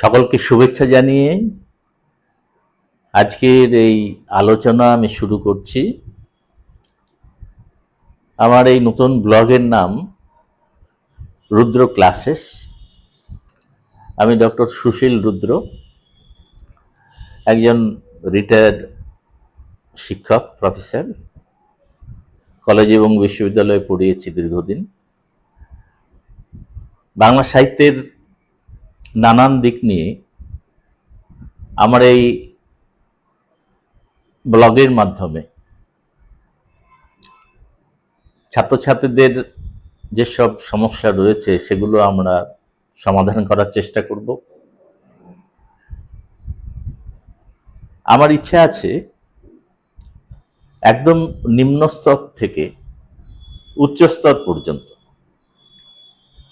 সকলকে শুভেচ্ছা জানিয়ে আজকের এই আলোচনা আমি শুরু করছি। আমার এই নতুন ব্লগের নাম রুদ্র ক্লাসেস। আমি ডক্টর সুশীল রুদ্র, একজন রিটায়ার্ড শিক্ষক, প্রফেসর। কলেজ এবং বিশ্ববিদ্যালয়ে পড়িয়েছি দীর্ঘদিন। বাংলা সাহিত্যের নানান দিক নিয়ে আমার এই ব্লগের মাধ্যমে ছাত্রছাত্রীদের যেসব সমস্যা রয়েছে সেগুলো আমরা সমাধান করার চেষ্টা করব। আমার ইচ্ছা আছে একদম নিম্ন স্তর থেকে উচ্চ স্তর পর্যন্ত